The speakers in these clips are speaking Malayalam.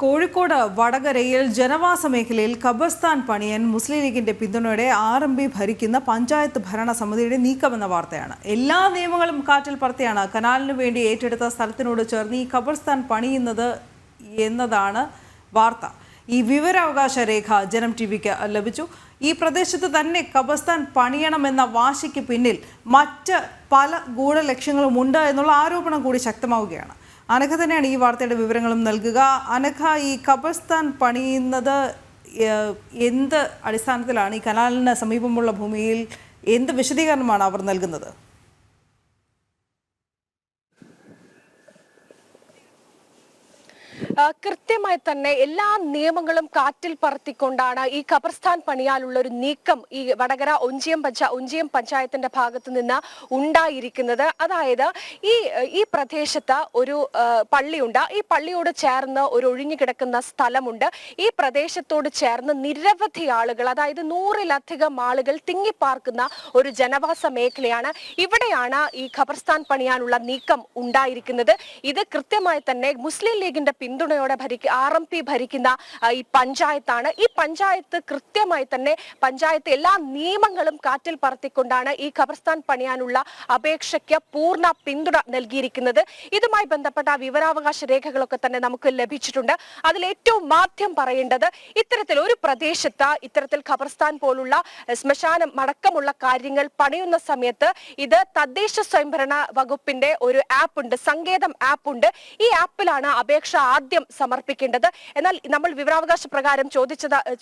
കോഴിക്കോട് വടകരയിൽ ജനവാസ മേഖലയിൽ ഖബർസ്ഥാൻ പണിയാൻ മുസ്ലിം ലീഗിന്റെ പിന്തുണയോടെ RMP ഭരിക്കുന്ന പഞ്ചായത്ത് ഭരണ സമിതിയുടെ നീക്കമെന്ന വാർത്തയാണ്. എല്ലാ നിയമങ്ങളും കാറ്റിൽ പറത്തിയാണ് കനാലിനു വേണ്ടി ഏറ്റെടുത്ത സ്ഥലത്തിനോട് ചേർന്ന് ഈ ഖബർസ്ഥാൻ പണിയുന്നത് എന്നതാണ് വാർത്ത. ഈ വിവരാവകാശ രേഖ ജനം ടിവിക്ക് ലഭിച്ചു. ഈ പ്രദേശത്ത് തന്നെ ഖബർസ്ഥാൻ പണിയണമെന്ന വാശിക്ക് പിന്നിൽ മറ്റ് പല ഗൂഢലക്ഷ്യങ്ങളുമുണ്ട് എന്നുള്ള ആരോപണം കൂടി ശക്തമാവുകയാണ്. അനഘ തന്നെയാണ് ഈ വാർത്തയുടെ വിവരങ്ങളും നൽകുക. അനഘ, ഈ ഖബർസ്ഥാൻ പണിയുന്നത് എന്ത് അടിസ്ഥാനത്തിലാണ്? ഈ കനാലിന് സമീപമുള്ള ഭൂമിയിൽ എന്ത് വിശദീകരണമാണ് അവർ നൽകുന്നത്? കൃത്യമായി തന്നെ എല്ലാ നിയമങ്ങളും കാറ്റിൽ പറത്തിക്കൊണ്ടാണ് ഈ ഖബർസ്ഥാൻ പണിയാനുള്ള ഒരു നീക്കം ഈ വടകര ഒഞ്ചിയം പഞ്ചായത്തിന്റെ ഭാഗത്ത് നിന്ന് ഉണ്ടായിരിക്കുന്നത്. അതായത് ഈ പ്രദേശത്ത് ഒരു പള്ളിയുണ്ട്. ഈ പള്ളിയോട് ചേർന്ന് ഒരു ഒഴിഞ്ഞു കിടക്കുന്ന സ്ഥലമുണ്ട്. ഈ പ്രദേശത്തോട് ചേർന്ന് നിരവധി ആളുകൾ, അതായത് 100-ലധികം ആളുകൾ തിങ്ങിപ്പാർക്കുന്ന ഒരു ജനവാസ മേഖലയാണ്. ഇവിടെയാണ് ഈ ഖബർസ്ഥാൻ പണിയാനുള്ള നീക്കം ഉണ്ടായിരിക്കുന്നത്. ഇത് കൃത്യമായി തന്നെ മുസ്ലിം ലീഗിന്റെ പിന്തുണയോടെ RMP ഭരിക്കുന്ന ഈ പഞ്ചായത്താണ്. ഈ പഞ്ചായത്ത് കൃത്യമായി തന്നെ എല്ലാ നിയമങ്ങളും കാറ്റിൽ പറത്തിക്കൊണ്ടാണ് ഈ ഖബർസ്ഥാൻ പണിയാനുള്ള അപേക്ഷയ്ക്ക് പൂർണ്ണ പിന്തുണ നൽകിയിരിക്കുന്നത്. ഇതുമായി ബന്ധപ്പെട്ട വിവരാവകാശ രേഖകളൊക്കെ തന്നെ നമുക്ക് ലഭിച്ചിട്ടുണ്ട്. അതിൽ ഏറ്റവും ആദ്യം പറയേണ്ടത്, ഇത്തരത്തിൽ ഒരു പ്രദേശത്ത് ഇത്തരത്തിൽ ഖബർസ്ഥാൻ പോലുള്ള ശ്മശാനം അടക്കമുള്ള കാര്യങ്ങൾ പണിയുന്ന സമയത്ത് ഇത് തദ്ദേശ സ്വയംഭരണ വകുപ്പിന്റെ ഒരു ആപ്പ് ഉണ്ട്, സങ്കേതം ആപ്പ് ഉണ്ട്. ഈ ആപ്പിലാണ് അപേക്ഷ ആദ്യം സമർപ്പിക്കേണ്ടത്. എന്നാൽ നമ്മൾ വിവരാവകാശ പ്രകാരം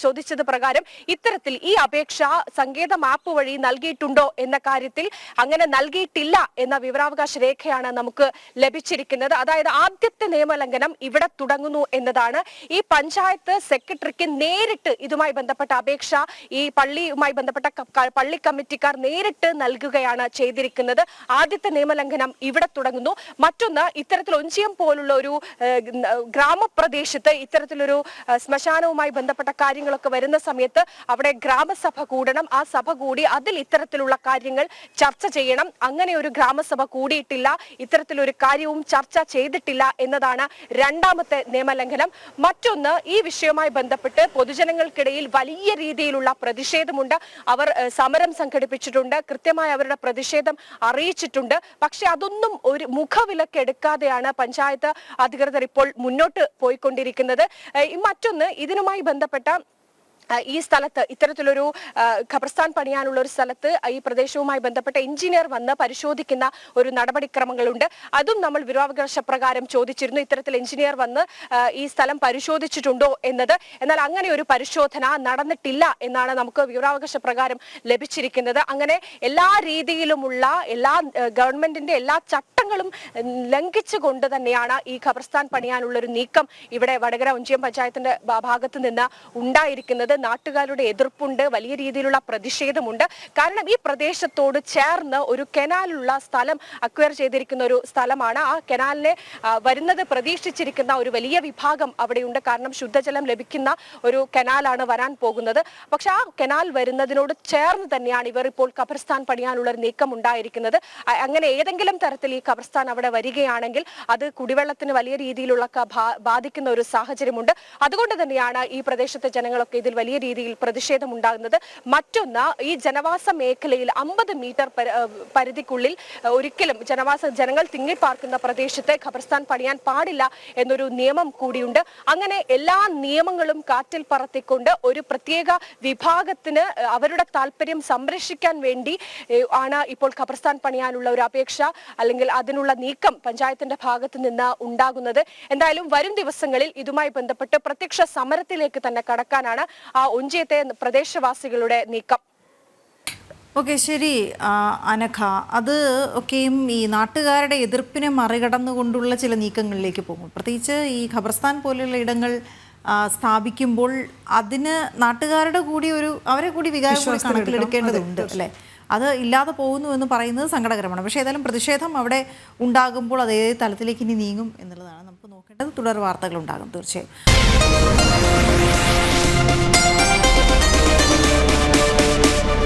ചോദിച്ചത് പ്രകാരം ഇത്തരത്തിൽ ഈ അപേക്ഷ സങ്കേതം ആപ്പ് വഴി നൽകിയിട്ടുണ്ടോ എന്ന കാര്യത്തിൽ അങ്ങനെ നൽകിയിട്ടില്ല എന്ന വിവരാവകാശ രേഖയാണ് നമുക്ക് ലഭിച്ചിരിക്കുന്നത്. അതായത് ആദ്യത്തെ നിയമലംഘനം ഇവിടെ തുടങ്ങുന്നു എന്നതാണ്. ഈ പഞ്ചായത്ത് സെക്രട്ടറിക്ക് നേരിട്ട് ഇതുമായി ബന്ധപ്പെട്ട അപേക്ഷ ഈ പള്ളിയുമായി ബന്ധപ്പെട്ട പള്ളി കമ്മിറ്റിക്കാർ നേരിട്ട് നൽകുകയാണ് ചെയ്തിരിക്കുന്നത്. ആദ്യത്തെ നിയമലംഘനം ഇവിടെ തുടങ്ങുന്നു. മറ്റൊന്ന്, ഇത്തരത്തിൽ ഒഞ്ചിയം പോലുള്ള ഒരു ഗ്രാമപ്രദേശത്ത് ഇത്തരത്തിലൊരു ശ്മശാനവുമായി ബന്ധപ്പെട്ട കാര്യങ്ങളൊക്കെ വരുന്ന സമയത്ത് അവിടെ ഗ്രാമസഭ കൂടണം. ആ സഭ കൂടി അതിൽ ഇത്തരത്തിലുള്ള കാര്യങ്ങൾ ചർച്ച ചെയ്യണം. അങ്ങനെ ഒരു ഗ്രാമസഭ കൂടിയിട്ടില്ല, ഇത്തരത്തിലൊരു കാര്യവും ചർച്ച ചെയ്തിട്ടില്ല എന്നതാണ് രണ്ടാമത്തെ നിയമലംഘനം. മറ്റൊന്ന്, ഈ വിഷയവുമായി ബന്ധപ്പെട്ട് പൊതുജനങ്ങൾക്കിടയിൽ വലിയ രീതിയിലുള്ള പ്രതിഷേധമുണ്ട്. അവർ സമരം സംഘടിപ്പിച്ചിട്ടുണ്ട്, കൃത്യമായി അവരുടെ പ്രതിഷേധം അറിയിച്ചിട്ടുണ്ട്. പക്ഷെ അതൊന്നും ഒരു മുഖവിലക്കെടുക്കാതെയാണ് പഞ്ചായത്ത് അധികൃതർ ഇപ്പോൾ മുന്നോട്ട് പോയിക്കൊണ്ടിരിക്കുന്നത്. മറ്റൊന്ന്, ഇതിനുമായി ബന്ധപ്പെട്ട ഈ സ്ഥലത്ത് ഇത്തരത്തിലൊരു ഖബർസ്ഥാൻ പണിയാനുള്ള ഒരു സ്ഥലത്ത് ഈ പ്രദേശവുമായി ബന്ധപ്പെട്ട എഞ്ചിനീയർ വന്ന് പരിശോധിക്കുന്ന ഒരു നടപടിക്രമങ്ങളുണ്ട്. അതും നമ്മൾ വിവരാവകാശ പ്രകാരം ചോദിച്ചിരുന്നു. ഇത്തരത്തിൽ എഞ്ചിനീയർ വന്ന് ഈ സ്ഥലം പരിശോധിച്ചിട്ടുണ്ടോ എന്നത്. എന്നാൽ അങ്ങനെ ഒരു പരിശോധന നടന്നിട്ടില്ല എന്നാണ് നമുക്ക് വിവരാവകാശ പ്രകാരം ലഭിച്ചിരിക്കുന്നത്. അങ്ങനെ എല്ലാ രീതിയിലുമുള്ള ഗവൺമെന്റിന്റെ എല്ലാ ചട്ടങ്ങളും ലംഘിച്ചുകൊണ്ട് തന്നെയാണ് ഈ ഖബർസ്ഥാൻ പണിയാനുള്ള ഒരു നീക്കം ഇവിടെ വടകര ഒഞ്ചിയം പഞ്ചായത്തിന്റെ ഭാഗത്ത് നിന്ന് ഉണ്ടായിരിക്കുന്നത്. നാട്ടുകാരുടെ എതിർപ്പുണ്ട്, വലിയ രീതിയിലുള്ള പ്രതിഷേധമുണ്ട്. കാരണം ഈ പ്രദേശത്തോട് ചേർന്ന് ഒരു കനാലുള്ള സ്ഥലം അക്വയർ ചെയ്തിരിക്കുന്ന ഒരു സ്ഥലമാണ്. ആ കനാലിനെ വരുന്നത് പ്രതീക്ഷിച്ചിരിക്കുന്ന ഒരു വലിയ വിഭാഗം അവിടെയുണ്ട്. കാരണം ശുദ്ധജലം ലഭിക്കുന്ന ഒരു കനാലാണ് വരാൻ പോകുന്നത്. പക്ഷെ ആ കനാൽ വരുന്നതിനോട് ചേർന്ന് തന്നെയാണ് ഇവർ ഇപ്പോൾ ഖബർസ്ഥാൻ പണിയാനുള്ള ഒരു നീക്കം ഉണ്ടായിരിക്കുന്നത്. അങ്ങനെ ഏതെങ്കിലും തരത്തിൽ ഈ ഖബർസ്ഥാൻ അവിടെ വരികയാണെങ്കിൽ അത് കുടിവെള്ളത്തിന് വലിയ രീതിയിലുള്ള ബാധിക്കുന്ന ഒരു സാഹചര്യമുണ്ട്. അതുകൊണ്ട് തന്നെയാണ് ഈ പ്രദേശത്തെ ജനങ്ങളൊക്കെ ഇതിൽ വലിയ രീതിയിൽ പ്രതിഷേധം ഉണ്ടാകുന്നത്. മറ്റൊന്ന്, ഈ ജനവാസ മേഖലയിൽ 50 മീറ്റർ പരിധിക്കുള്ളിൽ ഒരിക്കലും ജനങ്ങൾ തിങ്ങിപ്പാർക്കുന്ന പ്രദേശത്ത് ഖബർസ്ഥാൻ പണിയാൻ പാടില്ല എന്നൊരു നിയമം കൂടിയുണ്ട്. അങ്ങനെ എല്ലാ നിയമങ്ങളും കാറ്റിൽ പറത്തിക്കൊണ്ട് ഒരു പ്രത്യേക വിഭാഗത്തിന് അവരുടെ താല്പര്യം സംരക്ഷിക്കാൻ വേണ്ടി ആണ് ഇപ്പോൾ ഖബർസ്ഥാൻ പണിയാനുള്ള ഒരു അപേക്ഷ അല്ലെങ്കിൽ അതിനുള്ള നീക്കം പഞ്ചായത്തിന്റെ ഭാഗത്ത് നിന്ന് ഉണ്ടാകുന്നത്. എന്തായാലും വരും ദിവസങ്ങളിൽ ഇതുമായി ബന്ധപ്പെട്ട് പ്രത്യക്ഷ സമരത്തിലേക്ക് തന്നെ കടക്കാനാണ് ആ ഒഞ്ചിയത്തെ പ്രദേശവാസികളുടെ നീക്കം. ഓക്കെ, ശരി അനഘ. അത് ഒക്കെയും ഈ നാട്ടുകാരുടെ എതിർപ്പിനെ മറികടന്നുകൊണ്ടുള്ള ചില നീക്കങ്ങളിലേക്ക് പോകും. പ്രത്യേകിച്ച് ഈ ഖബർസ്ഥാൻ പോലെയുള്ള ഇടങ്ങൾ സ്ഥാപിക്കുമ്പോൾ അതിന് നാട്ടുകാരുടെ കൂടി അവരെ കൂടി വികാരം കണക്കിലെടുക്കേണ്ടതുണ്ട് അല്ലേ? അത് ഇല്ലാതെ പോകുന്നു എന്ന് പറയുന്നത് സങ്കടകരമാണ്. പക്ഷേ ഏതായാലും പ്രതിഷേധം അവിടെ ഉണ്ടാകുമ്പോൾ അത് ഏത് തലത്തിലേക്ക് ഇനി നീങ്ങും എന്നുള്ളതാണ് നമുക്ക് നോക്കേണ്ടത്. തുടർ വാർത്തകൾ ഉണ്ടാകും തീർച്ചയായും.